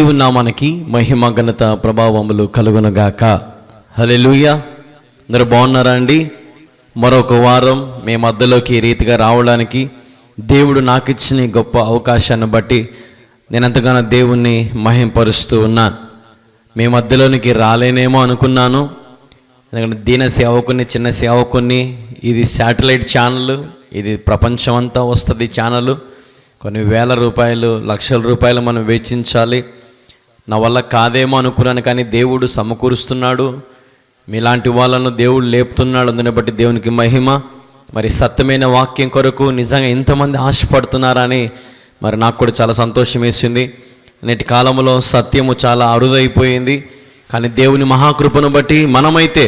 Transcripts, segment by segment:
దేవుని నామానికి మహిమ ఘనత ప్రభావములు కలుగునుగాక. హల్లెలూయా. అందరూ బాగున్నారా అండి? మరొక వారం మీ మధ్యలోకి ఈ రీతిగా రావడానికి దేవుడు నాకు ఇచ్చిన గొప్ప అవకాశాన్ని బట్టి నేను ఎంతగానో దేవుణ్ణి మహింపరుస్తూ ఉన్నాను. మీ మధ్యలోనికి రాలేనేమో అనుకున్నాను, ఎందుకంటే దీన సేవకుని, చిన్న సేవకుని. ఇది శాటిలైట్ ఛానల్, ఇది ప్రపంచం అంతా వస్తుంది ఛానల్. కొన్ని వేల రూపాయలు, లక్షల రూపాయలు మనం వెచ్చించాలి. నా వల్ల కాదేమో అనుకున్నాను, కానీ దేవుడు సమకూరుస్తున్నాడు. మీలాంటి వాళ్ళను దేవుడు లేపుతున్నాడు. అందుని బట్టి దేవునికి మహిమ. మరి సత్యమైన వాక్యం కొరకు నిజంగా ఇంతమంది ఆశపడుతున్నారని మరి నాకు కూడా చాలా సంతోషం వేసింది. నేటి కాలంలో సత్యము చాలా అరుదైపోయింది, కానీ దేవుని మహాకృపను బట్టి మనమైతే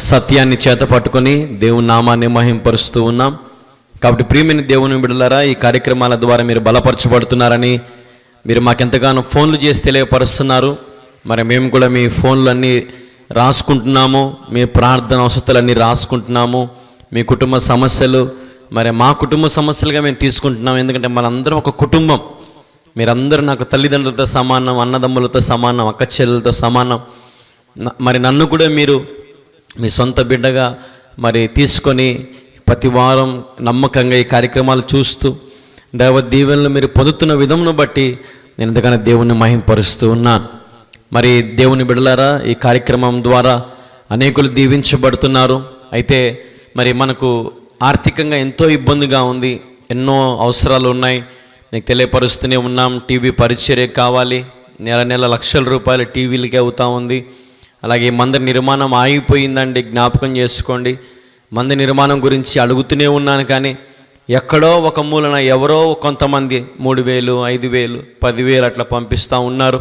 సత్యాన్ని చేత పట్టుకొని దేవుని నామాన్ని మహింపరుస్తూ ఉన్నాం. కాబట్టి ప్రియమైన దేవుని బిడ్డలారా, ఈ కార్యక్రమాల ద్వారా మీరు బలపరచబడుతున్నారని మీరు మాకెంతగానో ఫోన్లు చేసి తెలియపరుస్తున్నారు. మరి మేము కూడా మీ ఫోన్లన్నీ రాసుకుంటున్నాము, మీ ప్రార్థన అవసరాలన్నీ రాసుకుంటున్నాము. మీ కుటుంబ సమస్యలు మరి మా కుటుంబ సమస్యలుగా మేము తీసుకుంటున్నాం. ఎందుకంటే మనందరం ఒక కుటుంబం. మీరందరూ నాకు తల్లిదండ్రులతో సమానం, అన్నదమ్ములతో సమానం, అక్క చెల్లెలతో సమానం. మరి నన్ను కూడా మీరు మీ సొంత బిడ్డగా మరి తీసుకొని ప్రతి వారం నమ్మకంగా ఈ కార్యక్రమాలు చూస్తూ దైవ దీవెనలు మీరు పొందుతున్న విధమును బట్టి నేను ఎంతగానో దేవుణ్ణి మహింపరుస్తూ ఉన్నాను. మరి దేవుని బిడ్డలారా, ఈ కార్యక్రమం ద్వారా అనేకులు దీవించబడుతున్నారు. అయితే మరి మనకు ఆర్థికంగా ఎంతో ఇబ్బందిగా ఉంది, ఎన్నో అవసరాలు ఉన్నాయి. నీకు తెలియపరుస్తూనే ఉన్నాం. టీవీ పరిచర్య కావాలి, నెల నెల లక్షల రూపాయలు టీవీలకి అవుతూ ఉంది. అలాగే మందిర నిర్మాణం ఆగిపోయిందండి, జ్ఞాపకం చేసుకోండి. మందిర నిర్మాణం గురించి అడుగుతూనే ఉన్నాను, కానీ ఎక్కడో ఒక మూలన ఎవరో కొంతమంది 3,000, 5,000, 10,000 అట్లా పంపిస్తూ ఉన్నారు.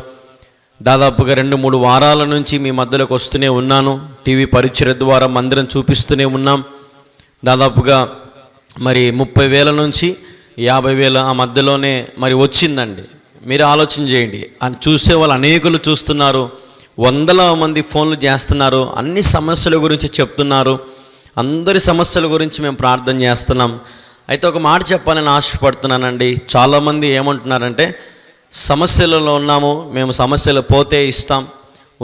దాదాపుగా 2-3 వారాల నుంచి మీ మధ్యలోకి వస్తూనే ఉన్నాను. టీవీ పరిచర్య ద్వారా మందిరం చూపిస్తూనే ఉన్నాం. దాదాపుగా మరి 30,000 నుంచి 50,000 ఆ మధ్యలోనే మరి వచ్చిందండి. మీరు ఆలోచన చేయండి. అని చూసే వాళ్ళు అనేకులు చూస్తున్నారు, వందల మంది ఫోన్లు చేస్తున్నారు, అన్ని సమస్యల గురించి చెప్తున్నారు. అందరి సమస్యల గురించి మేము ప్రార్థన చేస్తున్నాం. అయితే ఒక మాట చెప్పాలని ఆశపడుతున్నానండి. చాలామంది ఏమంటున్నారంటే, సమస్యలలో ఉన్నాము, మేము సమస్యలు పోతే ఇస్తాం,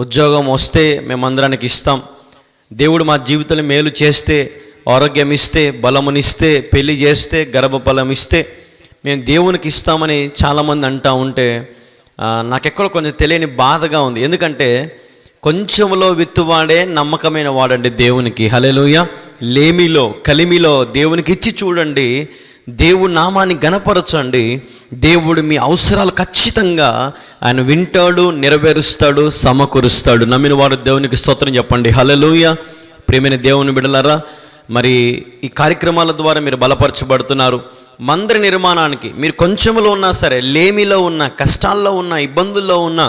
ఉద్యోగం వస్తే మేము అందరానికి ఇస్తాం, దేవుడు మా జీవితంలో మేలు చేస్తే, ఆరోగ్యం ఇస్తే, బలమునిస్తే, పెళ్లి చేస్తే, గర్భఫలం ఇస్తే మేము దేవునికి ఇస్తామని చాలామంది అంటూ ఉంటే నాకెక్కడో కొంచెం తెలియని బాధగా ఉంది. ఎందుకంటే కొంచెంలో విత్తువాడే నమ్మకమైన వాడండి దేవునికి. హల్లెలూయా. లేమిలో, కలిమిలో దేవునికి ఇచ్చి చూడండి, దేవుడి నామాన్ని గణపరచండి. దేవుడు మీ అవసరాలు ఖచ్చితంగా ఆయన వింటాడు, నెరవేరుస్తాడు, సమకూరుస్తాడు. నమ్మిన వారు దేవునికి స్తోత్రం చెప్పండి. హల్లెలూయా. ప్రియమైన దేవుని బిడ్డలారా, మరి ఈ కార్యక్రమాల ద్వారా మీరు బలపరచబడుతున్నారు. మందిర నిర్మాణానికి మీరు కొంచెంలో ఉన్నా సరే, లేమిలో ఉన్నా, కష్టాల్లో ఉన్నా, ఇబ్బందుల్లో ఉన్నా,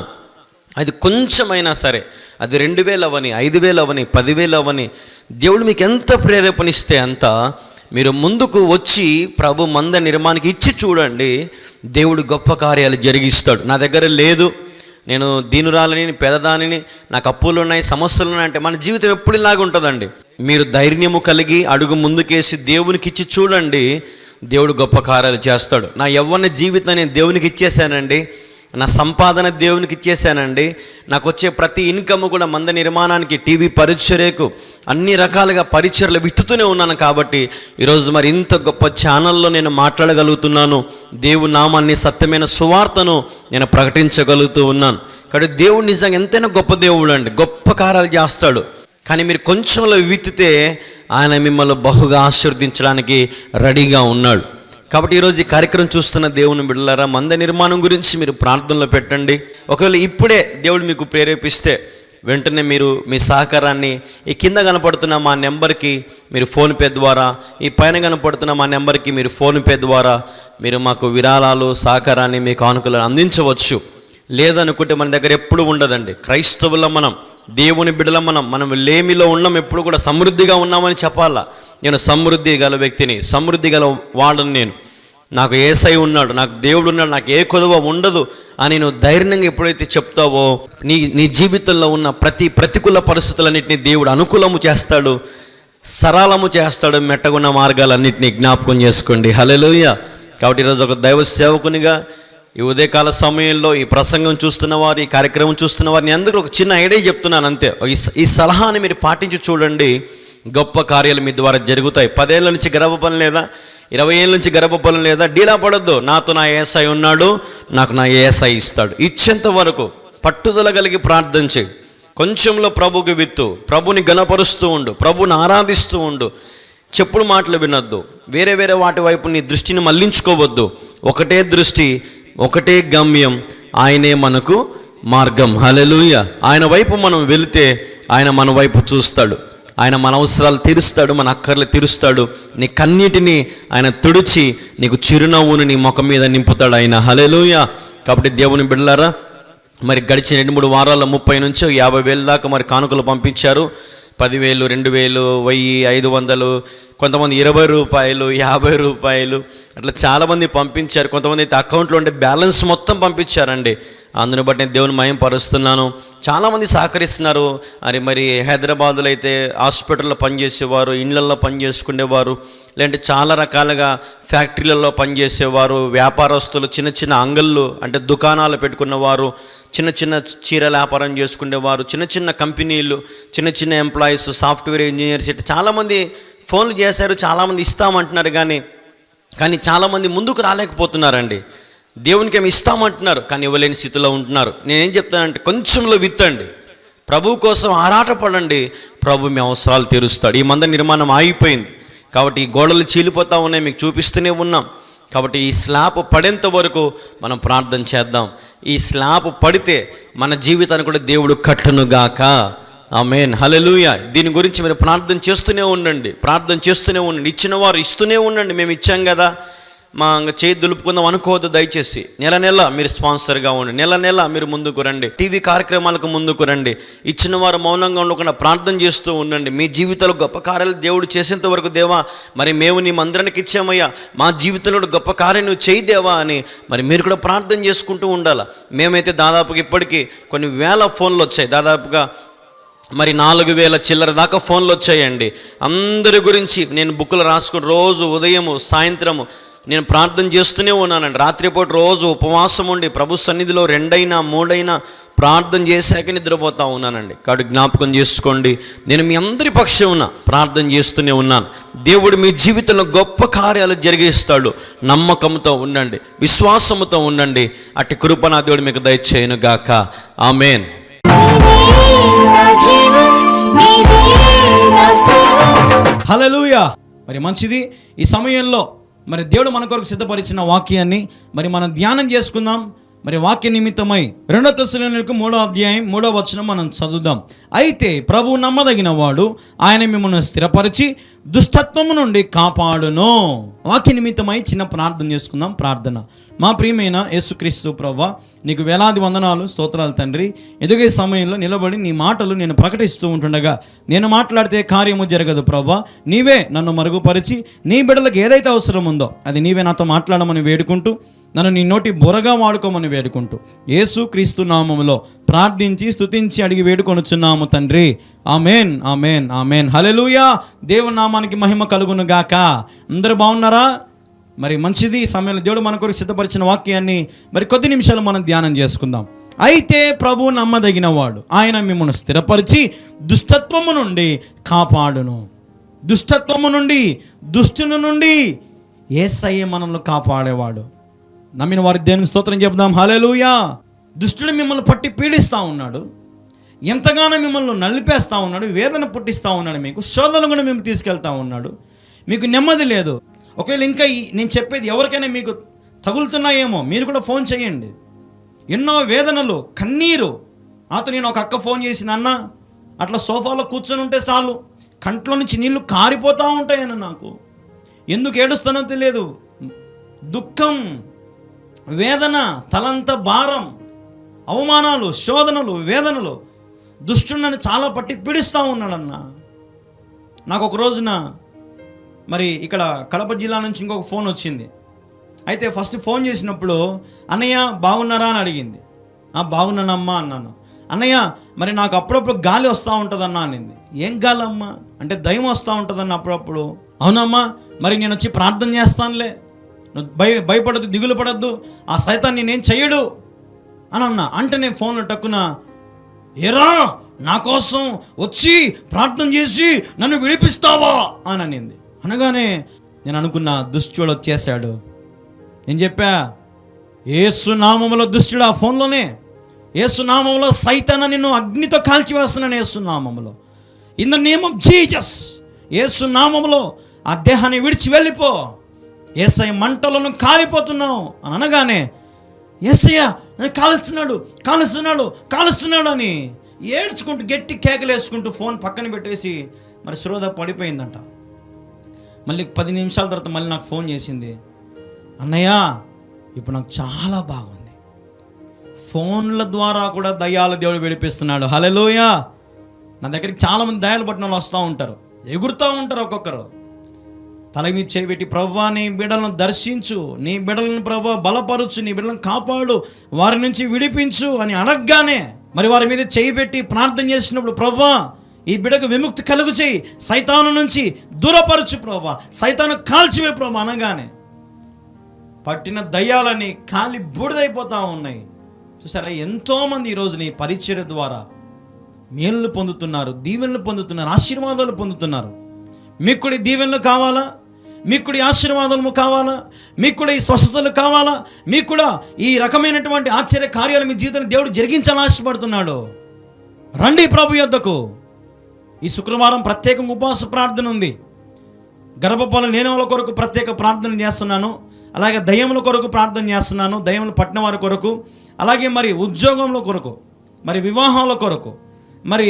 అది కొంచెమైనా సరే, అది 2,000 అవని, 5,000 అవని, 10,000 అవని, దేవుడు మీకు ఎంత ప్రేరేపణిస్తే అంత మీరు ముందుకు వచ్చి ప్రభు మందిర నిర్మాణానికి ఇచ్చి చూడండి. దేవుడు గొప్ప కార్యాలు జరిగిస్తాడు. నా దగ్గర లేదు, నేను దీనురాలని, పేదదానిని, నాకు అప్పులు ఉన్నాయి, సమస్యలు ఉన్నాయి అంటే మన జీవితం ఎప్పుడు ఇలాగ ఉంటుందండి. మీరు ధైర్యము కలిగి అడుగు ముందుకేసి దేవునికి ఇచ్చి చూడండి, దేవుడు గొప్ప కార్యాలు చేస్తాడు. నా యవ్వన జీవితాన్ని నేను దేవునికి ఇచ్చేసానండి, నా సంపాదన దేవునికి ఇచ్చేసానండి, నాకు వచ్చే ప్రతి ఇన్కమ్ కూడా మందిర నిర్మాణానికి, టీవీ పరిచర్యకు, అన్ని రకాలుగా పరిచర్యలు విత్తుతూనే ఉన్నాను. కాబట్టి ఈరోజు మరి ఇంత గొప్ప ఛానల్లో నేను మాట్లాడగలుగుతున్నాను. దేవుని నామాన్ని, సత్యమైన సువార్తను నేను ప్రకటించగలుగుతూ ఉన్నాను. కాబట్టి దేవుడు నిజంగా ఎంతైనా గొప్ప దేవుడు అండి, గొప్ప కార్యాలు చేస్తాడు. కానీ మీరు కొంచెంలో విత్తితే ఆయన మిమ్మల్ని బహుగా ఆశీర్వదించడానికి రెడీగా ఉన్నాడు. కాబట్టి ఈరోజు ఈ కార్యక్రమం చూస్తున్న దేవుని బిడ్డలారా, మందిర నిర్మాణం గురించి మీరు ప్రార్థనలో పెట్టండి. ఒకవేళ ఇప్పుడే దేవుడు మీకు ప్రేరేపిస్తే వెంటనే మీరు మీ సహకారాన్ని ఈ కింద కనపడుతున్న మా నెంబర్కి మీరు ఫోన్పే ద్వారా, ఈ పైన కనపడుతున్న మా నెంబర్కి మీరు ఫోన్పే ద్వారా మీరు మాకు విరాళాలు, సహకారాన్ని, మీకు కానుకలను అందించవచ్చు. లేదనుకుంటే మన దగ్గర ఎప్పుడు ఉండదండి. క్రైస్తవుల మనం, దేవుని బిడ్డల మనం లేమిలో ఉన్నాం, ఎప్పుడు కూడా సమృద్ధిగా ఉన్నామని చెప్పాలా. నేను సమృద్ధి గల వ్యక్తిని, సమృద్ధి గల వాడని, నేను నాకు యేసై ఉన్నాడు, నాకు దేవుడు ఉన్నాడు, నాకు ఏ కొదువ ఉండదు అని నువ్వు ధైర్యంగా ఎప్పుడైతే చెప్తావో నీ జీవితంలో ఉన్న ప్రతికూల పరిస్థితులన్నింటినీ దేవుడు అనుకూలము చేస్తాడు, సరళము చేస్తాడు. మెట్టగున్న మార్గాలన్నింటినీ జ్ఞాపకం చేసుకోండి. హల్లెలూయా. కాబట్టి ఈరోజు ఒక దైవ సేవకునిగా ఈ ఉదయకాల సమయంలో ఈ ప్రసంగం చూస్తున్న వారు, ఈ కార్యక్రమం చూస్తున్న వారిని అందరూ ఒక చిన్న ఐడియా చెప్తున్నాను అంతే. ఈ సలహాని మీరు పాటించి చూడండి, గొప్ప కార్యాలు మీ ద్వారా జరుగుతాయి. 10 ఏళ్ళ నుంచి గర్భఫలం లేదా, 20 ఏళ్ళ నుంచి గర్భఫలం లేదా, డీలా పడొద్దు. నాతో నా ఏఎస్ఐ ఉన్నాడు, నాకు నా ఏఎస్ఐ ఇస్తాడు. ఇచ్చేంత వరకు పట్టుదల కలిగి ప్రార్థన చేయి. కొంచెంలో ప్రభుకి విత్తు, ప్రభుని గణపరుస్తూ ఉండు, ప్రభుని ఆరాధిస్తూ ఉండు. చెప్పుడు మాటలు వినొద్దు, వేరే వేరే వాటి వైపు నీ దృష్టిని మళ్లించుకోవద్దు. ఒకటే దృష్టి, ఒకటే గమ్యం, ఆయనే మనకు మార్గం. హల్లెలూయా. ఆయన వైపు మనం వెళితే ఆయన మన వైపు చూస్తాడు, ఆయన మన అవసరాలు తీరుస్తాడు, మన అక్కర్లు తీరుస్తాడు. నీ కన్నీటిని ఆయన తుడిచి నీకు చిరునవ్వును నీ ముఖం మీద నింపుతాడు ఆయన. హల్లెలూయా. కాబట్టి దేవుని బిడ్డలారా, మరి గడిచిన 2-3 వారాల్లో 30 నుంచి 50,000 దాకా మరి కానుకలు పంపించారు. 10,000, 2,000, 1,000, 500, కొంతమంది 20 రూపాయలు, 50 రూపాయలు, అట్లా చాలామంది పంపించారు. కొంతమంది అయితే అకౌంట్లో ఉండే బ్యాలెన్స్ మొత్తం పంపించారండి. అందుని బట్టి నేను దేవుని మహిమ పరుస్తున్నాను. చాలామంది సహకరిస్తున్నారు. మరి హైదరాబాదులో అయితే హాస్పిటల్లో పనిచేసేవారు, ఇళ్ళల్లో పనిచేసుకునేవారు, లేదంటే చాలా రకాలుగా ఫ్యాక్టరీలలో పనిచేసేవారు, వ్యాపారస్తులు, చిన్న చిన్న అంగళ్ళు అంటే దుకాణాలు పెట్టుకున్నవారు, చిన్న చిన్న చీరల వ్యాపారం చేసుకునేవారు, చిన్న చిన్న కంపెనీలు, చిన్న చిన్న ఎంప్లాయీస్, సాఫ్ట్వేర్ ఇంజనీర్స్, ఇట్లా చాలామంది ఫోన్లు చేశారు. చాలామంది ఇస్తామంటున్నారు, కానీ చాలామంది ముందుకు రాలేకపోతున్నారండి. దేవునికి ఏమి ఇస్తామంటున్నారు, కానీ ఇవ్వలేని స్థితిలో ఉంటున్నారు. నేనేం చెప్తానంటే, కొంచెంలో విత్తండి, ప్రభు కోసం ఆరాటపడండి, ప్రభు మీ అవసరాలు తీరుస్తాడు. ఈ మందిర నిర్మాణం ఆగిపోయింది కాబట్టి ఈ గోడలు చీలిపోతూ ఉన్నాయి, మీకు చూపిస్తూనే ఉన్నాం. కాబట్టి ఈ స్లాబ్ పడేంత వరకు మనం ప్రార్థన చేద్దాం. ఈ స్లాబ్ పడితే మన జీవితాన్ని కూడా దేవుడు కట్టునుగాక. ఆమేన్. హల్లెలూయా. దీని గురించి మీరు ప్రార్థన చేస్తూనే ఉండండి, ఇచ్చిన వారు ఇస్తూనే ఉండండి. మేము ఇచ్చాం కదా, మా చేయి దులుపుకుందాం అనుకోవద్దు దయచేసి. నెల మీరు స్పాన్సర్గా ఉండండి, నెల మీరు ముందుకు రండి, టీవీ కార్యక్రమాలకు ముందుకు రండి. ఇచ్చిన వారు మౌనంగా ఉండకుండా ప్రార్థన చేస్తూ ఉండండి. మీ జీవితంలో గొప్ప కార్యాలు దేవుడు చేసేంత వరకు, దేవా మరి మేము నీ మందిరానికి ఇచ్చామయ్యా, మా జీవితంలో గొప్ప కార్యం నువ్వు చేయి దేవా అని మరి మీరు కూడా ప్రార్థన చేసుకుంటూ ఉండాలి. మేమైతే దాదాపుగా ఇప్పటికీ కొన్ని వేల ఫోన్లు వచ్చాయి, దాదాపుగా మరి 4,000 చిల్లర దాకా ఫోన్లు వచ్చాయండి. అందరి గురించి నేను బుక్కులు రాసుకుని రోజు ఉదయము సాయంత్రము నేను ప్రార్థన చేస్తూనే ఉన్నానండి. రాత్రిపూట రోజు ఉపవాసం ఉండి ప్రభు సన్నిధిలో 2-3 ప్రార్థన చేశాక నిద్రపోతూ ఉన్నానండి. కాబట్టి జ్ఞాపకం చేసుకోండి, నేను మీ అందరి పక్షమున ప్రార్థన చేస్తూనే ఉన్నాను. దేవుడు మీ జీవితంలో గొప్ప కార్యాలు జరిగిస్తాడు. నమ్మకంతో ఉండండి, విశ్వాసముతో ఉండండి. అట్టి కృప నా దేవుడు మీకు దయచేయును గాక. ఆమేన్. హల్లెలూయా. మరి మంచిది. ఈ సమయంలో మరి దేవుడు మన కొరకు సిద్ధపరిచిన వాక్యాన్ని మరి మనం ధ్యానం చేసుకుందాం. మరి వాక్య నిమిత్తమై 2 తెస్సలోనికీయులకు 3వ అధ్యాయం 3వ వచనం మనం చదువుదాం. అయితే ప్రభువు నమ్మదగిన వాడు, ఆయన మిమ్మల్ని స్థిరపరిచి దుష్టత్వము నుండి కాపాడును. వాక్య నిమిత్తమై చిన్న ప్రార్థన చేసుకుందాం. ప్రార్థన. మా ప్రియమైన యేసుక్రీస్తు ప్రభువా, నీకు వేలాది వందనాలు, స్తోత్రాలు తండ్రి. ఎదుగే సమయంలో నిలబడి నీ మాటలు నేను ప్రకటిస్తూ ఉంటుండగా నేను మాట్లాడితే కార్యము జరగదు ప్రభువా. నీవే నన్ను మరుగుపరిచి నీ బిడ్డలకు ఏదైతే అవసరం ఉందో అది నీవే నాతో మాట్లాడమని వేడుకుంటూ, నన్ను నీ నోటి బొరగా వాడుకోమని వేడుకుంటూ యేసు క్రీస్తు నామములో ప్రార్థించి స్తుతించి అడిగి వేడుకొనుచున్నాము తండ్రి. ఆమేన్, ఆమేన్, ఆమేన్. హల్లెలూయా. దేవుని నామానికి మహిమ కలుగును గాక. అందరూ బాగున్నారా? మరి మంచిది. ఈ సమయంలో దేవుడు మన కొరకు సిద్ధపరిచిన వాక్యాన్ని మరి కొద్ది నిమిషాలు మనం ధ్యానం చేసుకుందాం. అయితే ప్రభు నమ్మదగిన వాడు, ఆయన మిమ్మల్ని స్థిరపరిచి దుష్టత్వము నుండి కాపాడును. దుష్టత్వము నుండి, దుష్టుని నుండి యేసయ్య మనల్ని కాపాడేవాడు. నమ్మిన వారి దేవునికి స్తోత్రం చెప్దాం. హల్లెలూయా. దుష్టుడు మిమ్మల్ని పట్టి పీడిస్తూ ఉన్నాడు, ఎంతగానో మిమ్మల్ని నలిపేస్తూ ఉన్నాడు, వేదన పుట్టిస్తూ ఉన్నాడు, మీకు శోధనలు కూడా మేము తీసుకెళ్తా ఉన్నాడు. మీకు నెమ్మది లేదు. ఒకవేళ ఇంకా నేను చెప్పేది ఎవరికైనా మీకు తగులుతున్నాయేమో మీరు కూడా ఫోన్ చేయండి. ఎన్నో వేదనలు, కన్నీరు. నాతో నేను ఒక అక్క ఫోన్ చేసింది, అన్న అట్లా సోఫాలో కూర్చొని ఉంటే చాలు కంట్లో నుంచి నీళ్లు కారిపోతూ ఉంటాయన్న, నాకు ఎందుకు ఏడుస్తానో తెలియదు. దుఃఖం, వేదన, తలంత భారం, అవమానాలు, శోధనలు, వేదనలు, దుష్టుని చాలా పట్టి పీడిస్తూ ఉన్నాడన్న. నాకు ఒక రోజున మరి ఇక్కడ కడప జిల్లా నుంచి ఇంకొక ఫోన్ వచ్చింది. అయితే ఫస్ట్ ఫోన్ చేసినప్పుడు అన్నయ్య బాగున్నారా అని అడిగింది. బాగున్నానమ్మా అన్నాను. అన్నయ్య మరి నాకు అప్పుడప్పుడు గాలి వస్తూ ఉంటుందన్నా అనింది. ఏం గాలి అమ్మా అంటే దయ్యం వస్తూ ఉంటుందన్న అప్పుడప్పుడు. అవునమ్మా, మరి నేను వచ్చి ప్రార్థన చేస్తానులే, నువ్వు భయపడద్దు, దిగులు పడద్దు, ఆ సైతాన్ని నేను చెయ్యడు అని అన్నా. అంటే నేను ఫోన్లో టక్కున, ఏరా నా కోసం వచ్చి ప్రార్థన చేసి నన్ను విడిపిస్తావా అని అనింది. అనగానే నేను అనుకున్నా, దుష్టుడు వచ్చేసాడు. నేను చెప్పా, యేసు నామములో దుష్టుడు, ఆ ఫోన్లోనే యేసు నామములో సైతాన్ని నిన్ను అగ్నితో కాల్చివేస్తున్నాను, యేసు నామములో, in the name of Jesus, యేసు నామములో ఆ దేహాన్ని విడిచి వెళ్ళిపో, యేసయ్య మంటలను కాలిపోతున్నావు అని అనగానే, యేసయ్య కాలుస్తున్నాడు కాలుస్తున్నాడు కాలుస్తున్నాడు అని ఏడ్చుకుంటూ గట్టి కేకలు వేసుకుంటూ ఫోన్ పక్కన పెట్టేసి మరి శ్రోత పడిపోయిందంట. మళ్ళీ 10 నిమిషాల తర్వాత మళ్ళీ నాకు ఫోన్ చేసింది, అన్నయ్య ఇప్పుడు నాకు చాలా బాగుంది, ఫోన్ల ద్వారా కూడా దయ్యాల దేవుడు విడిపిస్తున్నాడు. హల్లెలూయా. నా దగ్గరికి చాలామంది దయ్యాలు పట్టిన వాళ్ళు వస్తూ ఉంటారు, ఎగురుతూ ఉంటారు. ఒక్కొక్కరు తల మీద చేయబెట్టి, ప్రభువా నీ బిడ్డలను దర్శించు, నీ బిడ్డలను ప్రభువా బలపరుచు, నీ బిడ్డలను కాపాడు, వారి నుంచి విడిపించు అని అనగానే మరి వారి మీద చేయబెట్టి ప్రార్థన చేసినప్పుడు, ప్రభువా ఈ బిడ్డకు విముక్తి కలుగు చేయి, సైతాను నుంచి దూరపరచు ప్రభువా, సైతాను కాల్చివే ప్రభువా అనగానే పట్టిన దయ్యాలని కాలి బూడిదైపోతూ ఉన్నాయి. చూసారా, ఎంతోమంది ఈరోజు నీ పరిచర్య ద్వారా మేళ్ళు పొందుతున్నారు, దీవెనలు పొందుతున్నారు, ఆశీర్వాదాలు పొందుతున్నారు. మీకు కూడా ఈ దీవెనలు కావాలా? మీకు కూడా ఈ ఆశీర్వాదాలు కావాలా? మీకు కూడా ఈ స్వస్థతలు కావాలా? మీకు కూడా ఈ రకమైనటువంటి ఆశ్చర్య కార్యాలు మీ జీవితంలో దేవుడు జరిగించాలని ఆశపడుతున్నాడు. రండి ప్రభు యొద్దకు. ఈ శుక్రవారం ప్రత్యేకంగా ఉపవాస ప్రార్థన ఉంది. గర్భఫలం లేని వాళ్ళ కొరకు ప్రత్యేక ప్రార్థన చేస్తున్నాను, అలాగే దయ్యముల కొరకు ప్రార్థన చేస్తున్నాను, దయ్యములు పట్టిన వారి కొరకు, అలాగే మరి ఉద్యోగంలో కొరకు, మరి వివాహాల కొరకు, మరి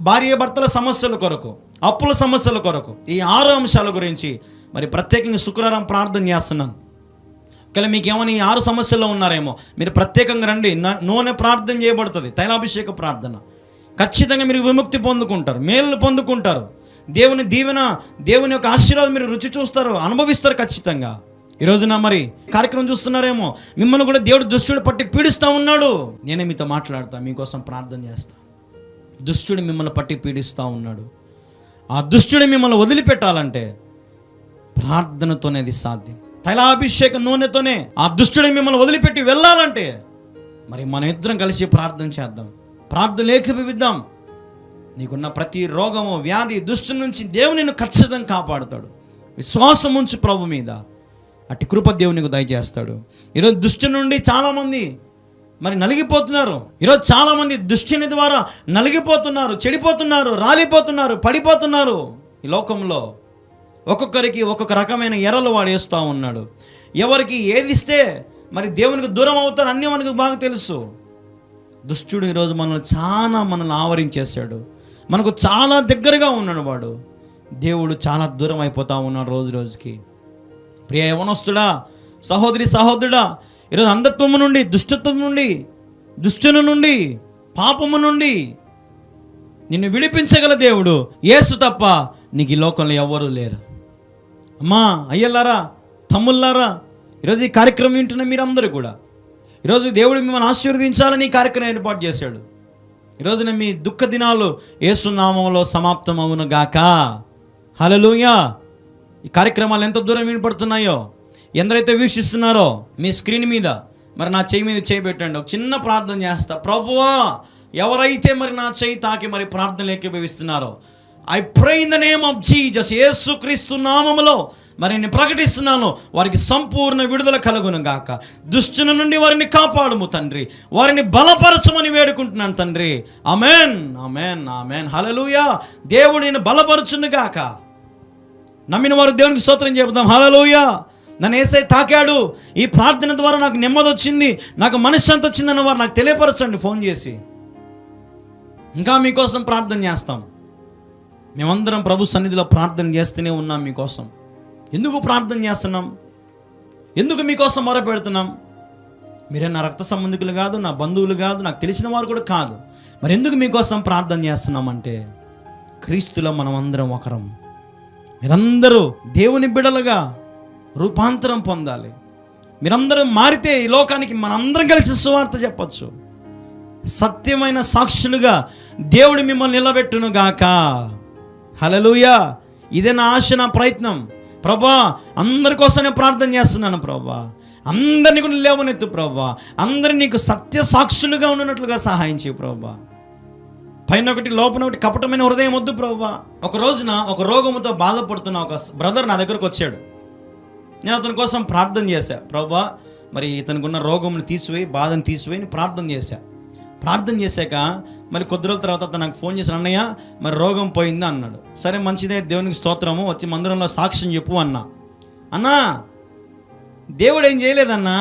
భార్య భర్తల సమస్యల కొరకు, అప్పుల సమస్యల కొరకు, ఈ 6 అంశాల గురించి మరి ప్రత్యేకంగా శుక్రవారం ప్రార్థన చేస్తున్నాను. ఒకవేళ మీకు ఏమైనా ఈ 6 సమస్యల్లో ఉన్నారేమో, మీరు ప్రత్యేకంగా రండి. నూనె ప్రార్థన చేయబడుతుంది, తైలాభిషేక ప్రార్థన. ఖచ్చితంగా మీరు విముక్తి పొందుకుంటారు, మేలు పొందుకుంటారు, దేవుని దీవెన, దేవుని యొక్క ఆశీర్వాదం మీరు రుచి చూస్తారు, అనుభవిస్తారు ఖచ్చితంగా. ఈరోజున మరి కార్యక్రమం చూస్తున్నారేమో, మిమ్మల్ని కూడా దేవుడు దుష్టుడు పట్టి పీడిస్తూ ఉన్నాడు. నేనే మీతో మాట్లాడతా, మీకోసం ప్రార్థన చేస్తా. దుష్టుడు మిమ్మల్ని పట్టి పీడిస్తూ ఉన్నాడు. ఆ దుష్టుడు మిమ్మల్ని వదిలిపెట్టాలంటే ప్రార్థనతోనే అది సాధ్యం. తైలాభిషేక నూనెతోనే ఆ దుష్టుడు మిమ్మల్ని వదిలిపెట్టి వెళ్ళాలంటే మరి మనం ఇద్దరం కలిసి ప్రార్థన చేద్దాం, ప్రార్థన ఏకీభవిద్దాం. నీకున్న ప్రతి రోగము, వ్యాధి, దుష్టుడి నుంచి దేవుడు నిన్ను ఖచ్చితంగా కాపాడుతాడు. విశ్వాసం ఉంచు ప్రభు మీద, అట్టి కృప దేవుడు నీకు దయచేస్తాడు. ఈరోజు దుష్టు నుండి చాలామంది మరి నలిగిపోతున్నారు. ఈరోజు చాలామంది దుష్టుని ద్వారా నలిగిపోతున్నారు, చెడిపోతున్నారు, రాలిపోతున్నారు, పడిపోతున్నారు. ఈ లోకంలో ఒక్కొక్కరికి ఒక్కొక్క రకమైన ఎర్రలు వాడు వేస్తూ ఉన్నాడు. ఎవరికి ఏది ఇస్తే మరి దేవునికి దూరం అవుతారు అన్నీ మనకు బాగా తెలుసు. దుష్టుడు ఈరోజు మనల్ని ఆవరించేశాడు, మనకు చాలా దగ్గరగా ఉన్నాడు వాడు. దేవుడు చాలా దూరం అయిపోతూ ఉన్నాడు రోజు రోజుకి. ప్రియ యవనస్తుడా, సహోదరి సహోదరుడా, ఈరోజు అంధత్వము నుండి, దుష్టత్వం నుండి, దుష్టుని నుండి, పాపము నుండి నిన్ను విడిపించగల దేవుడు యేసు తప్ప నీకు ఈ లోకంలో ఎవ్వరూ లేరు. అమ్మా, అయ్యలారా, తమ్ముళ్ళారా, ఈరోజు ఈ కార్యక్రమం వింటున్న మీరందరూ కూడా ఈరోజు దేవుడు మిమ్మల్ని ఆశీర్వదించాలని ఈ కార్యక్రమం ఏర్పాటు చేశాడు. ఈరోజున మీ దుఃఖ దినాలు యేసు నామములో సమాప్తం అవును గాక. హల్లెలూయా. ఈ కార్యక్రమాలు ఎంత దూరం వినపడుతున్నాయో, ఎందరైతే వీక్షిస్తున్నారో మీ స్క్రీన్ మీద మరి నా చెయ్యి మీద చేయి పెట్టండి. ఒక చిన్న ప్రార్థన చేస్తా. ప్రభువా, ఎవరైతే మరి నా చెయ్యి తాకి మరి ప్రార్థనలు ఏకీభవిస్తున్నారో, I pray in the name of Jesus, యేసు క్రీస్తు నామములో మరి నేను ప్రకటిస్తున్నాను, వారికి సంపూర్ణ విడుదల కలుగును గాక. దుష్టుని నుండి వారిని కాపాడుము తండ్రి, వారిని బలపరచమని వేడుకుంటున్నాను తండ్రి. ఆమేన్, ఆమేన్, ఆమేన్. హల్లెలూయా. దేవుడు నేను బలపరచును గాక. నమ్మిన వారు దేవునికి స్తోత్రం చెబుదాం. హల్లెలూయా. నన్ను యేసయ్య తాకాడు, ఈ ప్రార్థన ద్వారా నాకు నెమ్మది వచ్చింది, నాకు మనశ్శాంతి వచ్చిందన్న వారు నాకు తెలియపరచండి ఫోన్ చేసి. ఇంకా మీకోసం ప్రార్థన చేస్తాం. మేమందరం ప్రభు సన్నిధిలో ప్రార్థన చేస్తూనే ఉన్నాం మీకోసం. ఎందుకు ప్రార్థన చేస్తున్నాం? ఎందుకు మీకోసం మొరపెడుతున్నాం? మీరే నా రక్త సంబంధికులు కాదు, నా బంధువులు కాదు, నాకు తెలిసిన వారు కూడా కాదు. మరి ఎందుకు మీకోసం ప్రార్థన చేస్తున్నామంటే, క్రీస్తులో మనం అందరం ఒకరం. మీరందరూ దేవుని బిడ్డలుగా రూపాంతరం పొందాలి. మీరందరూ మారితే ఈ లోకానికి మనందరం కలిసి సువార్త చెప్పచ్చు. సత్యమైన సాక్షులుగా దేవుడు మిమ్మల్ని నిలబెట్టును గాక. హల్లెలూయా. ఇదే నా ఆశ, నా ప్రయత్నం. ప్రభా అందరి కోసం నేను ప్రార్థన చేస్తున్నాను ప్రభా, అందరినీ కూడా లేవనెత్తు ప్రభా, అందరినీ నీకు సత్య సాక్షులుగా ఉన్నట్లుగా సహాయం చేయి ప్రభా. పైన ఒకటి లోపల ఒకటి కపటమైన హృదయం వద్దు ప్రభా. ఒక రోజున ఒక రోగముతో బాధపడుతున్న ఒక బ్రదర్ నా దగ్గరకు వచ్చాడు. నేను అతని కోసం ప్రార్థన చేశా. ప్రభా మరి ఇతనికి ఉన్న రోగమును తీసివేయి, బాధను తీసివేయి అని ప్రార్థన చేశా. ప్రార్థన చేశాక మరి కొద్ది రోజుల తర్వాత అతను నాకు ఫోన్ చేశాను, అన్నయ్య మరి రోగం పోయిందా అన్నాడు. సరే మంచిదే, దేవునికి స్తోత్రము, వచ్చి మందిరంలో సాక్ష్యం చెప్పు అన్నా. అన్నా దేవుడు ఏం చేయలేదన్నా,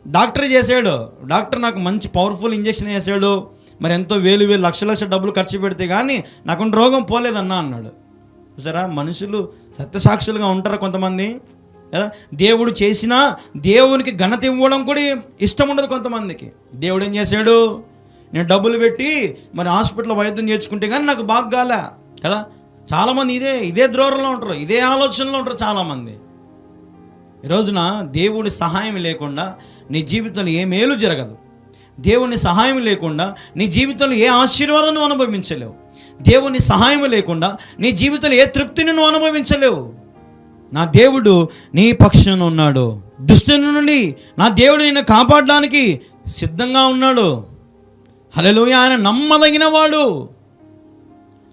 డాక్టర్ చేశాడు. డాక్టర్ నాకు మంచి పవర్ఫుల్ ఇంజెక్షన్ వేసాడు, మరి ఎంతో వేలు లక్ష డబ్బులు ఖర్చు పెడితే కానీ నాకు రోగం పోలేదన్నా అన్నాడు. సరే మనుషులు సత్యసాక్షులుగా ఉంటారు కొంతమంది కదా. దేవుడు చేసినా దేవునికి ఘనత ఇవ్వడం కూడా ఇష్టం ఉండదు కొంతమందికి. దేవుడు ఏం చేశాడు, నేను డబ్బులు పెట్టి మరి హాస్పిటల్లో వైద్యం చేర్చుకుంటే కానీ నాకు బాగా కాలే కదా. చాలామంది ఇదే ద్రోహంలో ఉంటారు, ఇదే ఆలోచనలో ఉంటారు చాలామంది. ఈ రోజున దేవుడి సహాయం లేకుండా నీ జీవితంలో ఏ మేలు జరగదు. దేవుని సహాయం లేకుండా నీ జీవితంలో ఏ ఆశీర్వాదం నువ్వు అనుభవించలేవు. దేవుని సహాయం లేకుండా నీ జీవితంలో ఏ తృప్తిని నువ్వు అనుభవించలేవు. నా దేవుడు నీ పక్షాన ఉన్నాడు, దుష్టుని నుండి నా దేవుడు నిన్ను కాపాడడానికి సిద్ధంగా ఉన్నాడు. హల్లెలూయా. ఆయన నమ్మదగిన వాడు.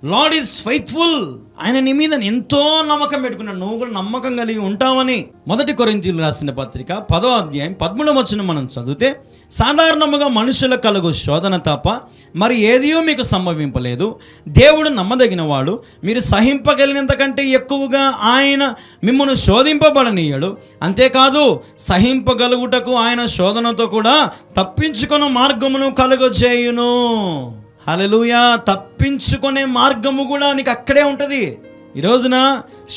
Lord is faithful. ఆయన నీ మీద ఎంతో నమ్మకం పెట్టుకున్నాడు, నువ్వు కూడా నమ్మకం కలిగి ఉంటావని. 1 కొరింథీయులకు రాసిన పత్రిక 10వ అధ్యాయం 13వ వచనం మనం చదివితే, సాధారణముగా మనుషులకు కలుగు శోధన తప్ప మరి ఏదియో మీకు సంభవింపలేదు. దేవుడు నమ్మదగిన వాడు, మీరు సహింపగలిగినంత కంటే ఎక్కువగా ఆయన మిమ్మల్ని శోధింపబడనీయడు. అంతేకాదు సహింపగలుగుటకు ఆయన శోధనతో కూడా తప్పించుకున్న మార్గమును కలుగజేయును. హల్లెలూయా. తప్పించుకునే మార్గము కూడా నీకు అక్కడే ఉంటుంది. ఈ రోజున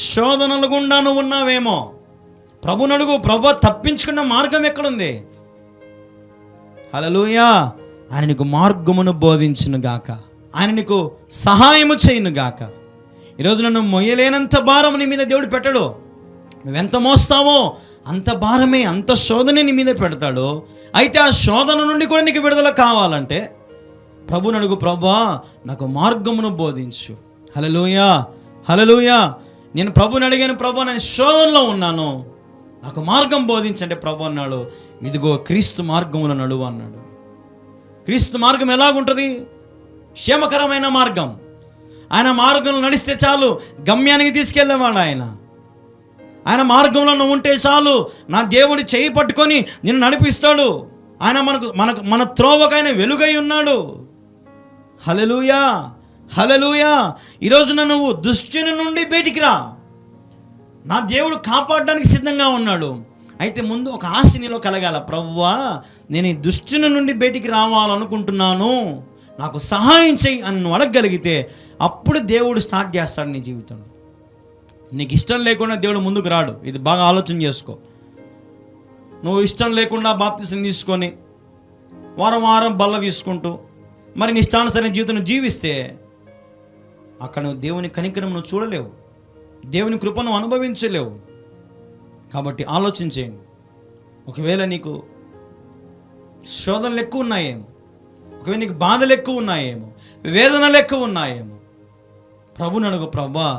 శోధనలు గుండా నువ్వు ఉన్నావేమో, ప్రభుని అడుగు, ప్రభు తప్పించుకున్న మార్గం ఎక్కడుంది? హల్లెలూయా. ఆయన నీకు మార్గమును బోధించును గాక, ఆయన నీకు సహాయము చేయును గాక. ఈరోజు నువ్వు మొయ్యలేనంత భారం నీ మీద దేవుడు పెట్టడు. నువ్వెంత మోస్తావో అంత భారమే, అంత శోధనే నీ మీద పెడతాడు. అయితే ఆ శోధన నుండి కూడా నీకు విడుదల కావాలంటే ప్రభుని అడుగు, ప్రభా నాకు మార్గమును బోధించు. హల్లెలూయా, హల్లెలూయా. నేను ప్రభుని అడిగాను, ప్రభా నేను శోధనలో ఉన్నాను, నాకు మార్గం బోధించంటే ప్రభు అన్నాడు, ఇదిగో క్రీస్తు మార్గములో నడువు అన్నాడు. క్రీస్తు మార్గం ఎలాగుంటుంది? క్షేమకరమైన మార్గం. ఆయన మార్గంలో నడిస్తే చాలు గమ్యానికి తీసుకెళ్ళేవాడు ఆయన. ఆయన మార్గంలో నువ్వు ఉంటే చాలు నా దేవుడి చేయి పట్టుకొని నిన్ను నడిపిస్తాడు. ఆయన మన త్రోవకైన వెలుగై ఉన్నాడు. హల్లెలూయా, హల్లెలూయా. ఈరోజున నువ్వు దుష్టుని నుండి బయటికి రా, నా దేవుడు కాపాడడానికి సిద్ధంగా ఉన్నాడు. అయితే ముందు ఒక ఆశ నీలో కలగాల, ప్రభువా నేను ఈ దుష్టుని నుండి బయటికి రావాలనుకుంటున్నాను, నాకు సహాయం చెయ్యి అని నువ్వు అడగగలిగితే అప్పుడు దేవుడు స్టార్ట్ చేస్తాడు నీ జీవితంలో. నీకు ఇష్టం లేకుండా దేవుడు ముందుకు రాడు. ఇది బాగా ఆలోచన చేసుకో. నువ్వు ఇష్టం లేకుండా బాప్తిసం తీసుకొని వారం వారం బల్ల తీసుకుంటూ మరి నీ ఇష్టానుసరైన జీవితం జీవిస్తే అక్కడ నువ్వు దేవుని కనికరం నువ్వు చూడలేవు, దేవుని కృపను అనుభవించలేవు. కాబట్టి ఆలోచన చేయండి. ఒకవేళ నీకు శోధనలు ఎక్కువ ఉన్నాయేమో, ఒకవేళ నీకు బాధలు ఎక్కువ ఉన్నాయేమో, వేదనలు ఎక్కువ ఉన్నాయేమో, ప్రభుని అడుగు, ప్రభా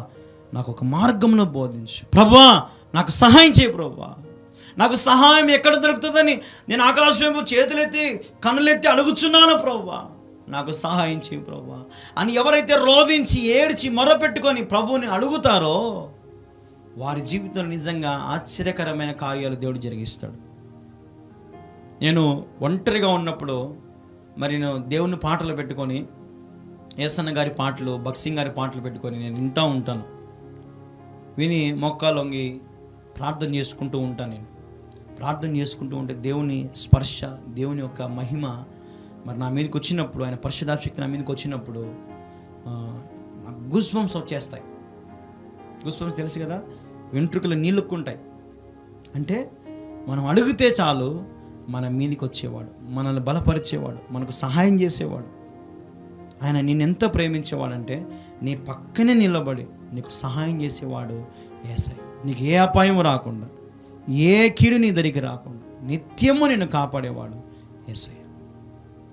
నాకు ఒక మార్గమును బోధించు, ప్రభా నాకు సహాయం చేయి, ప్రభా నాకు సహాయం ఎక్కడ దొరుకుతుందని నేను ఆకాశం వైపు చేతులెత్తి కన్నులెత్తి అడుగుచున్నాను, ప్రభా నాకు సహాయం చేయి ప్రభా అని ఎవరైతే రోధించి ఏడ్చి మొరపెట్టుకొని ప్రభువుని అడుగుతారో వారి జీవితంలో నిజంగా ఆశ్చర్యకరమైన కార్యాలు దేవుడు జరిగిస్తాడు. నేను ఒంటరిగా ఉన్నప్పుడు మరి నేను దేవుని పాటలు పెట్టుకొని, యేసన్న గారి పాటలు, భక్సింగ్ గారి పాటలు పెట్టుకొని నేను వింటూ ఉంటాను. విని మొక్కాలొంగి ప్రార్థన చేసుకుంటూ ఉంటాను. నేను ప్రార్థన చేసుకుంటూ ఉంటే దేవుని స్పర్శ, దేవుని యొక్క మహిమ మరి నా మీదకి వచ్చినప్పుడు, ఆయన పరిశుద్ధాశక్తి నా మీదకి వచ్చినప్పుడు నాకు గూస్ బంప్స్ వచ్చేస్తాయి. గూస్ బంప్స్ తెలుసు కదా, వెంట్రుకలు నీళ్ళుక్కుంటాయి. అంటే మనం అడిగితే చాలు మన మీదకి వచ్చేవాడు, మనల్ని బలపరిచేవాడు, మనకు సహాయం చేసేవాడు. ఆయన నిన్నెంత ప్రేమించేవాడంటే నీ పక్కనే నిలబడి నీకు సహాయం చేసేవాడు యేసయ్య. నీకు ఏ అపాయం రాకుండా, ఏ కీడు నీ దగ్గరికి రాకుండా నిత్యము నిన్ను కాపాడేవాడు యేసయ్య.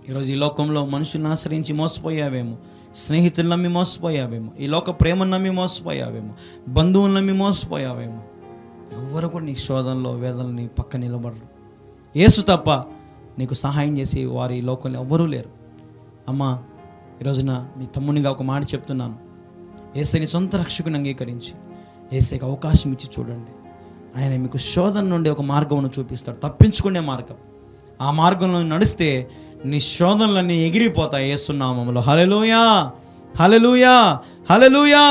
ఈరోజు ఈ లోకంలో మనుషులను ఆశ్రయించి మోసపోయావేమో, స్నేహితులు నమ్మి మోసపోయావేమో, ఈ లోక ప్రేమను నమ్మి మోసపోయావేమో, బంధువులు నమ్మి మోసపోయావేమో. ఎవ్వరు కూడా నీ శోధనలో వేదనలు నీ పక్క నిలబడరు. యేసు తప్ప నీకు సహాయం చేసి వారి లోకంలో ఎవ్వరూ లేరు. అమ్మా, ఈరోజున నీ తమ్మునిగా ఒక మాట చెప్తున్నాను. యేసయ్యని సొంత రక్షకుని అంగీకరించి యేసయ్యకి అవకాశం ఇచ్చి చూడండి. ఆయన మీకు శోధన నుండి ఒక మార్గమును చూపిస్తాడు, తప్పించుకునే మార్గం. ఆ మార్గంలో నడిస్తే నీ శోధనలన్నీ ఎగిరిపోతాయి యేసు నామములో. హల్లెలూయా, హల్లెలూయా, హల్లెలూయా.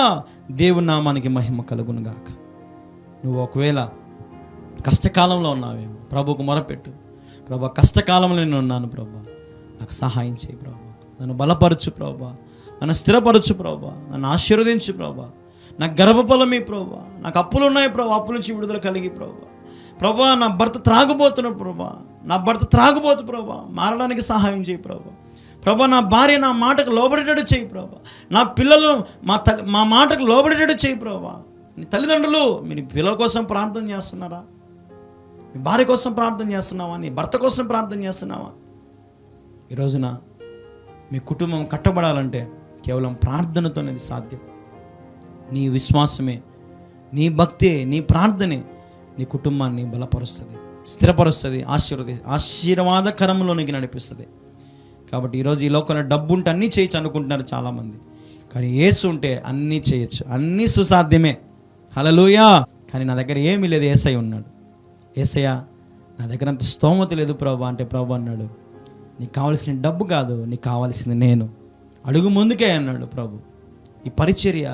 దేవుని నామానికి మహిమ కలుగును గాక. నువ్వు ఒకవేళ కష్టకాలంలో ఉన్నావేమో, ప్రభువుకు మొరపెట్టు. ప్రభా, కష్టకాలంలో నేను ఉన్నాను ప్రభా, నాకు సహాయం చేయి ప్రభా, నన్ను బలపరచు ప్రభా, నన్ను స్థిరపరచు ప్రభా, నన్ను ఆశీర్వదించు ప్రభా, నాకు గర్భఫలమే ప్రభా, నాకు అప్పులు ఉన్నాయి ప్రభా, అప్పుల నుంచి విడుదల కలిగి ప్రభా. ప్రభా, నా భర్త త్రాగుబోతున్నాడు ప్రభా, నా భర్త త్రాగుబోతు ప్రభా, మారడానికి సహాయం చేయి ప్రభా. ప్రభా, నా భార్య నా మాటకు లోబడేటట్టు చేయి ప్రభా, నా పిల్లలు మా మాటకు లోబడేటట్టు చేయి ప్రభా. నీ తల్లిదండ్రులు మీరు పిల్లల కోసం ప్రార్థన చేస్తున్నారా? మీ భార్య కోసం ప్రార్థన చేస్తున్నావా? నీ భర్త కోసం ప్రార్థన చేస్తున్నావా? ఈ రోజున మీ కుటుంబం కట్టబడాలంటే కేవలం ప్రార్థనతోనే సాధ్యం. నీ విశ్వాసమే, నీ భక్తే, నీ ప్రార్థనే నీ కుటుంబాన్ని బలపరుస్తుంది, స్థిరపరుస్తుంది, ఆశీర్వాదకరంలోనికి నడిపిస్తుంది. కాబట్టి ఈరోజు ఈ లోకంలో డబ్బు ఉంటే అన్నీ చేయొచ్చు అనుకుంటున్నారు చాలామంది. కానీ యేసు ఉంటే అన్నీ చేయొచ్చు, అన్నీ సుసాధ్యమే. హల్లెలూయా. కానీ నా దగ్గర ఏమీ లేదు, యేసయ్య ఉన్నాడు. యేసయ్య, నా దగ్గర అంత స్తోమత లేదు ప్రభా అంటే ప్రభు అన్నాడు, నీకు కావాల్సిన డబ్బు కాదు, నీకు కావాల్సింది నేను. అడుగు ముందుకే అన్నాడు ప్రభు. ఈ పరిచర్య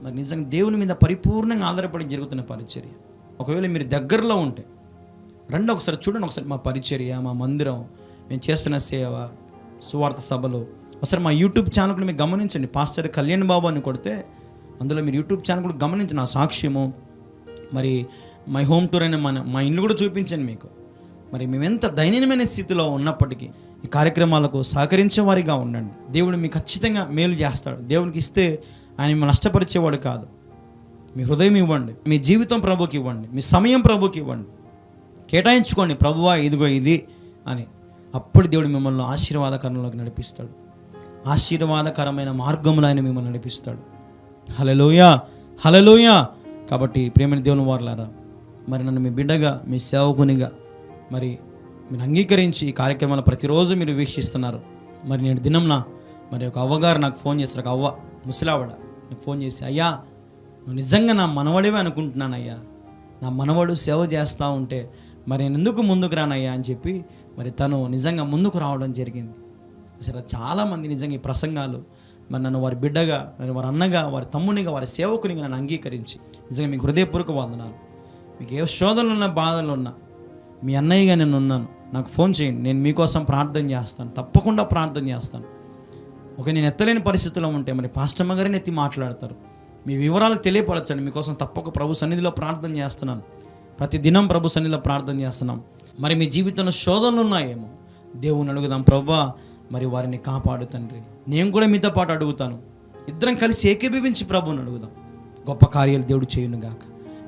మరి నిజంగా దేవుని మీద పరిపూర్ణంగా ఆధారపడి జరుగుతున్న పరిచర్య. ఒకవేళ మీరు దగ్గరలో ఉంటే రండి, ఒకసారి చూడండి, ఒకసారి మా పరిచర్య, మా మందిరం, మేము చేస్తున్న సేవ, సువార్త సభలు. ఒకసారి మా యూట్యూబ్ ఛానల్ కూడా మీరు గమనించండి. పాస్టర్ కళ్యాణ్ బాబు అని కొడితే అందులో మీరు యూట్యూబ్ ఛానల్ కూడా గమనించి నా సాక్ష్యము, మరి మై హోమ్ టూర్ అనే మా ఇల్లు కూడా చూపించండి మీకు. మరి మేము ఎంత దైనందినమైన స్థితిలో ఉన్నప్పటికీ ఈ కార్యక్రమాలకు సహకరించే వారిగా ఉండండి. దేవుడు మీకు ఖచ్చితంగా మేలు చేస్తాడు. దేవునికి ఇస్తే ఆయన మిమ్మల్ని నష్టపరిచేవాడు కాదు. మీ హృదయం ఇవ్వండి, మీ జీవితం ప్రభుకి ఇవ్వండి, మీ సమయం ప్రభుకి ఇవ్వండి, కేటాయించుకోండి. ప్రభువా ఇదిగో ఇది అని. అప్పుడు దేవుడు మిమ్మల్ని ఆశీర్వాదకరంలోకి నడిపిస్తాడు. ఆశీర్వాదకరమైన మార్గంలో ఆయన మిమ్మల్ని నడిపిస్తాడు. హల్లెలూయా, హల్లెలూయా. కాబట్టి ప్రియమైన దేవుని వారలారా, మరి నన్ను మీ బిడ్డగా, మీ సేవకునిగా మరి మీరు అంగీకరించి ఈ కార్యక్రమాలు ప్రతిరోజు మీరు వీక్షిస్తున్నారు. మరి నేను దినంన మరి ఒక అవ్వగారు నాకు ఫోన్ చేస్తారు. ఒక అవ్వ, ముసలావిడ నాకు ఫోన్ చేసి, అయ్యా నువ్వు నిజంగా నా మనవడివే అనుకుంటున్నాను అయ్యా, నా మనవడు సేవ చేస్తూ ఉంటే మరి నేను ఎందుకు ముందుకు రానయ్యా అని చెప్పి మరి తను నిజంగా ముందుకు రావడం జరిగింది. సరే, చాలామంది నిజంగా ఈ ప్రసంగాలు మరి నన్ను వారి బిడ్డగా, వారి అన్నగా, వారి తమ్మునిగా, వారి సేవకునిగా నన్ను అంగీకరించి నిజంగా మీకు హృదయపూర్వక వందనాలు. మీకు ఏ శోధనలు ఉన్నా, బాధలు ఉన్నా, మీ అన్నయ్యగా నేను ఉన్నాను. నాకు ఫోన్ చేయండి, నేను మీకోసం ప్రార్థన చేస్తాను, తప్పకుండా ప్రార్థన చేస్తాను. నేను ఎత్తలేని పరిస్థితుల్లో ఉంటే మరి పాస్టమ్మ గారిని ఎత్తి మాట్లాడతారు. మీ వివరాలు తెలియపరచండి, మీకోసం తప్పక ప్రభు సన్నిధిలో ప్రార్థన చేస్తున్నాను. ప్రతి దినం ప్రభు సన్నిధిలో ప్రార్థన చేస్తున్నాం. మరి మీ జీవితంలో శోధనలు ఉన్నాయేమో, దేవుని అడుగుదాం. ప్రభువా మరి వారిని కాపాడు తండ్రి. నేను కూడా మీతో పాటు అడుగుతాను. ఇద్దరం కలిసి ఏకీభవించి ప్రభువుని అడుగుదాం. గొప్ప కార్యాలు దేవుడు చేయునుగాక.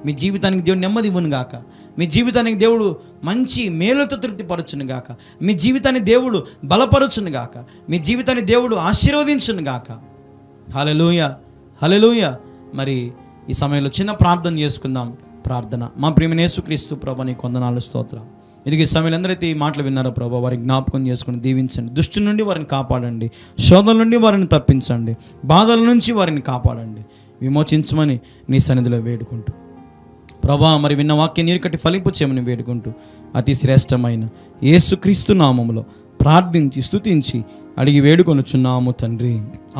మీ జీవితానికి దేవుడు నెమ్మది ఇవ్వనుగాక. మీ జీవితానికి దేవుడు మంచి మేలుతో తృప్తిపరచునుగాక. మీ జీవితాన్ని దేవుడు బలపరచునుగాక. మీ జీవితాన్ని దేవుడు ఆశీర్వదించునుగాక. హల్లెలూయా, హల్లెలూయా. మరి ఈ సమయంలో చిన్న ప్రార్థన చేసుకుందాం. ప్రార్థన. మా ప్రియమైన యేసుక్రీస్తు ప్రభువా, నీకు వందనాలు, స్తోత్రం. ఇది ఈ సమయంలో ఎందరైతే ఈ మాటలు విన్నారో ప్రభువా, వారి జ్ఞాపకం చేసుకుని దీవించండి. దుష్టి నుండి వారిని కాపాడండి, శోధనల నుండి వారిని తప్పించండి, బాధల నుంచి వారిని కాపాడండి, విమోచించమని నీ సన్నిధిలో వేడుకుంటూ ప్రభువా, మరి విన్న వాక్యం నీరు కట్టి ఫలింపు చేయమని వేడుకుంటూ అతి శ్రేష్టమైన యేసుక్రీస్తు నామములో ప్రార్థించి స్తుతించి అడిగి వేడుకొనుచున్నాము తండ్రి.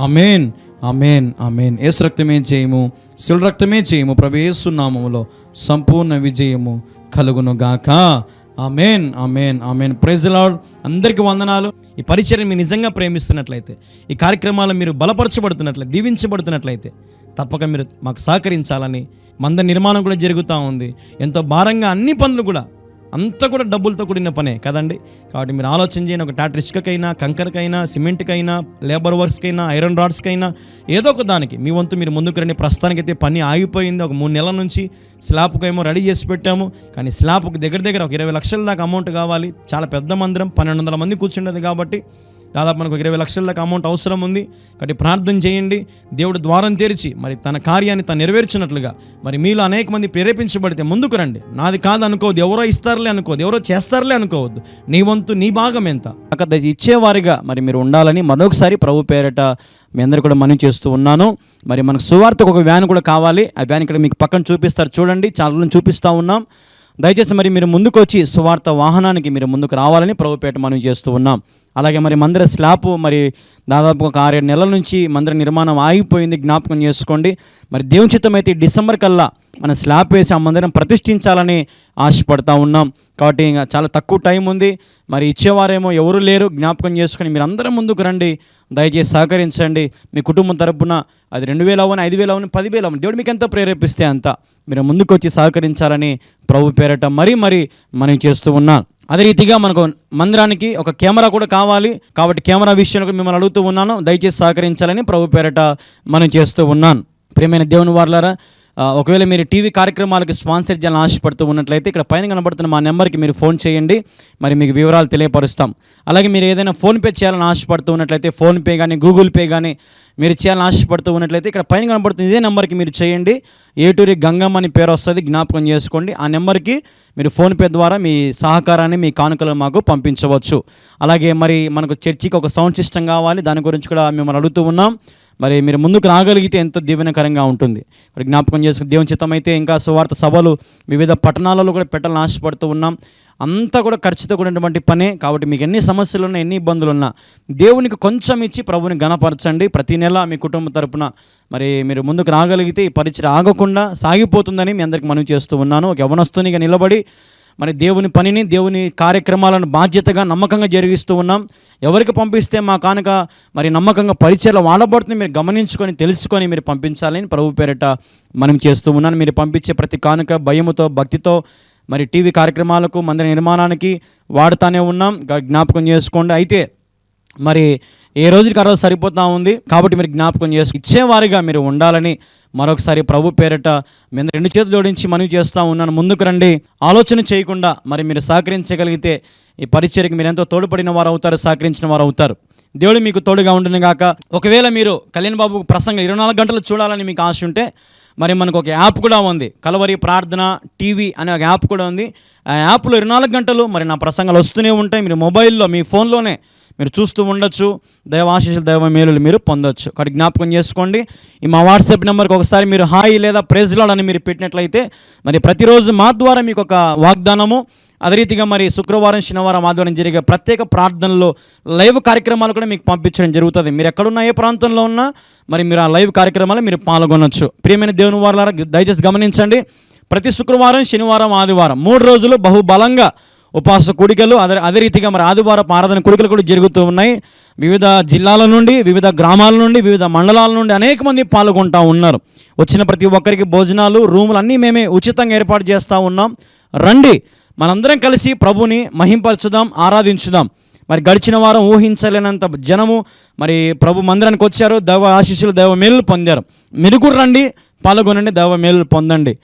ఆమేన్, ఆమేన్, ఆమేన్. యేసు రక్తమే జయము, శిలువ రక్తమే జయము. ప్రభు యేసు నామములో సంపూర్ణ విజయము కలుగును గాక. ఆమేన్, ఆమేన్, ఆమేన్. Praise the lord. అందరికీ వందనాలు. ఈ పరిచర్యను మీరు నిజంగా ప్రేమిస్తున్నట్లయితే, ఈ కార్యక్రమాలు మీరు బలపరచబడుతున్నట్లయితే, దీవించబడుతున్నట్లయితే తప్పక మీరు మాకు సహకరించాలని. మంద నిర్మాణం కూడా జరుగుతూ ఉంది. ఎంతో భారంగా అన్ని పనులు కూడా, అంతా కూడా డబ్బులతో కూడిన పనే కదండి. కాబట్టి మీరు ఆలోచన చేయండి. ఒక టాటర్ ఇసుకకైనా, కంకరకైనా, సిమెంట్కైనా, లేబర్ వర్క్స్కైనా, ఐరన్ రాడ్స్కైనా ఏదో ఒక దానికి మీ వంతు మీరు ముందుకు రండి. ప్రస్తుతానికైతే పని ఆగిపోయింది. ఒక 3 నెలల నుంచి స్లాబ్కేమో రెడీ చేసి పెట్టాము. కానీ స్లాబ్కి దగ్గర ఒక 20 లక్షల దాకా అమౌంట్ కావాలి. చాలా పెద్ద మందిరం, 1200 మంది కూర్చుండేది. కాబట్టి దాదాపు మనకు 20 లక్షల దాకా అమౌంట్ అవసరం ఉంది. కాబట్టి ప్రార్థన చేయండి. దేవుడు ద్వారం తెరిచి మరి తన కార్యాన్ని తను నెరవేర్చినట్లుగా మరి మీలో అనేక మంది ప్రేరేపించబడితే ముందుకు రండి. నాది కాదు అనుకోవద్దు, ఎవరో ఇస్తారులే అనుకోవద్దు, ఎవరో చేస్తారులే అనుకోవద్దు. నీ వంతు నీ భాగం ఎంత అక్కడ ఇచ్చేవారిగా మరి మీరు ఉండాలని మరొకసారి ప్రభు పేరట మీ అందరూ కూడా మనవి చేస్తూ ఉన్నాను. మరి మనకు సువార్తకు ఒక వ్యాన్ కూడా కావాలి. ఆ వ్యాన్ ఇక్కడ మీకు పక్కన చూపిస్తారు చూడండి, చాలా చూపిస్తూ ఉన్నాం. దయచేసి మరి మీరు ముందుకు వచ్చి సువార్త వాహనానికి మీరు ముందుకు రావాలని ప్రభుపేట మనం చేస్తూ ఉన్నాం. అలాగే మరి మందిర స్లాబ్ మరి దాదాపు ఒక 6-7 నెలల నుంచి మందిర నిర్మాణం ఆగిపోయింది, జ్ఞాపకం చేసుకోండి. మరి దేవుని చిత్తమైతే డిసెంబర్ కల్లా మన స్లాబ్ వేసి ఆ మందిరం ప్రతిష్ఠించాలని ఆశపడతా ఉన్నాం. కాబట్టి ఇంకా చాలా తక్కువ టైం ఉంది. మరి ఇచ్చేవారేమో ఎవరు లేరు, జ్ఞాపకం చేసుకొని మీరు అందరం ముందుకు రండి. దయచేసి సహకరించండి. మీ కుటుంబం తరపున అది 2,000 అవని, 5,000 అవని, 10,000 అవని, దేవుడు మీకు ఎంత ప్రేరేపిస్తే అంత మీరు ముందుకు వచ్చి సహకరించాలని ప్రభు పేరట మరీ మనం చేస్తూ ఉన్నాం. అదే రీతిగా మనకు మందిరానికి ఒక కెమెరా కూడా కావాలి. కాబట్టి కెమెరా విషయంలో మిమ్మల్ని అడుగుతూ ఉన్నాను. దయచేసి సహకరించాలని ప్రభు పేరట మనం చేస్తూ ఉన్నాను. ప్రియమైన దేవుని వారలారా, ఒకవేళ మీరు టీవీ కార్యక్రమాలకు స్పాన్సర్ చేయాలని ఆశపడుతూ ఉన్నట్లయితే ఇక్కడ పైన కనబడుతున్న మా నెంబర్కి మీరు ఫోన్ చేయండి. మరి మీకు వివరాలు తెలియపరుస్తాం. అలాగే మీరు ఏదైనా ఫోన్పే చేయాలని ఆశపడుతూ ఉన్నట్లయితే ఫోన్పే కానీ గూగుల్ పే కానీ మీరు చేయాలని ఆశపడుతూ ఉన్నట్లయితే ఇక్కడ పైన కనబడుతుంది ఇదే నెంబర్కి మీరు చేయండి. ఏటూరి గంగమ్మ అని పేరు వస్తుంది, జ్ఞాపకం చేసుకోండి. ఆ నెంబర్కి మీరు ఫోన్పే ద్వారా మీ సహకారాన్ని మీ కానుకలు మాకు పంపించవచ్చు. అలాగే మరి మనకు చర్చికి ఒక సౌండ్ సిస్టమ్ కావాలి, దాని గురించి కూడా మిమ్మల్ని అడుగుతూ ఉన్నాం. మరి మీరు ముందుకు రాగలిగితే ఎంతో దీవెనకరంగా ఉంటుంది. మరి జ్ఞాపకం చేసుకుని దేవుని చిత్తం అయితే ఇంకా సువార్త సభలు వివిధ పట్టణాలలో కూడా పెట్టాలని ఆశపడుతూ ఉన్నాం. అంతా కూడా ఖర్చుతో కూడినటువంటి పనే. కాబట్టి మీకు ఎన్ని సమస్యలు ఉన్నా, ఎన్ని ఇబ్బందులు ఉన్నా దేవునికి కొంచెం ఇచ్చి ప్రభుని ఘనపరచండి. ప్రతి నెల మీ కుటుంబం తరపున మరి మీరు ముందుకు రాగలిగితే ఈ పరిచయం ఆగకుండా సాగిపోతుందని మీ అందరికి మనవి చేస్తూ ఉన్నాను. ఒక యవనస్తునిగా నిలబడి మరి దేవుని పనిని, దేవుని కార్యక్రమాలను బాధ్యతగా నమ్మకంగా జరిగిస్తూ ఉన్నాం. ఎవరికి పంపిస్తే మా కానుక మరి నమ్మకంగా పరిచయలో వాడబడుతుంది మీరు గమనించుకొని తెలుసుకొని మీరు పంపించాలని ప్రభు పేరిట మనం చేస్తూ ఉన్నాను. మీరు పంపించే ప్రతి కానుక భయముతో, భక్తితో మరి టీవీ కార్యక్రమాలకు, మందిర నిర్మాణానికి వాడుతూనే ఉన్నాం, జ్ఞాపకం చేసుకోండి. అయితే మరి ఏ రోజుకి ఆ రోజు సరిపోతూ ఉంది. కాబట్టి మీరు జ్ఞాపకం ఇచ్చేవారిగా మీరు ఉండాలని మరొకసారి ప్రభు పేరట మేము 2 చేతులు జోడించి మనవి చేస్తూ ఉన్నాను. ముందుకు రండి. ఆలోచన చేయకుండా మరి మీరు సహకరించగలిగితే ఈ పరిచర్యకి మీరు ఎంతో తోడ్పడిన వారు అవుతారు, సహకరించిన వారు అవుతారు. దేవుడు మీకు తోడుగా ఉండును గాక. ఒకవేళ మీరు కళ్యాణ్ బాబు ప్రసంగం 24 గంటలు చూడాలని మీకు ఆశ ఉంటే మరి మనకు ఒక యాప్ కూడా ఉంది, కలవరి ప్రార్థన టీవీ అనే ఒక యాప్ కూడా ఉంది. ఆ యాప్లో 24 గంటలు మరి నా ప్రసంగాలు వస్తూనే ఉంటాయి. మీరు మొబైల్లో మీ ఫోన్లోనే మీరు చూస్తూ ఉండొచ్చు. దైవ ఆశీస్సులు, దైవ మేలులు మీరు పొందొచ్చు. కాబట్టి జ్ఞాపకం చేసుకోండి. ఈ మా వాట్సాప్ నెంబర్కి ఒకసారి మీరు హాయ్ లేదా ప్రైజ్ లార్డ్ అని మీరు పెట్టినట్లయితే మరి ప్రతిరోజు మా ద్వారా మీకు ఒక వాగ్దానము, అదే రీతిగా మరి శుక్రవారం, శనివారం, ఆదివారం జరిగే ప్రత్యేక ప్రార్థనలో లైవ్ కార్యక్రమాలు కూడా మీకు పంపించడం జరుగుతుంది. మీరు ఎక్కడున్నా, ఏ ప్రాంతంలో ఉన్నా మరి మీరు ఆ లైవ్ కార్యక్రమాలు మీరు పాల్గొనొచ్చు. ప్రియమైన దేవుని వారలారా, దయచేసి గమనించండి. ప్రతి శుక్రవారం, శనివారం, ఆదివారం 3 రోజులు బహుబలంగా ఉపవాస కూడికలు, అదే రీతిగా మరి ఆదివారం ఆరాధన కూడికలు కూడా జరుగుతూ ఉన్నాయి. వివిధ జిల్లాల నుండి, వివిధ గ్రామాల నుండి, వివిధ మండలాల నుండి అనేక మంది పాల్గొంటూ ఉన్నారు. వచ్చిన ప్రతి ఒక్కరికి భోజనాలు, రూములు అన్నీ మేమే ఉచితంగా ఏర్పాటు చేస్తూ ఉన్నాం. రండి, మనందరం కలిసి ప్రభుని మహింపరచుదాం, ఆరాధించుదాం. మరి గడిచిన వారం ఊహించలేనంత జనము మరి ప్రభు మందిరానికి వచ్చారు. దైవ ఆశీస్సులు, దైవ మేలులు పొందారు. మీరు కూడా రండి, పాల్గొనండి, దైవ మేలులు పొందండి.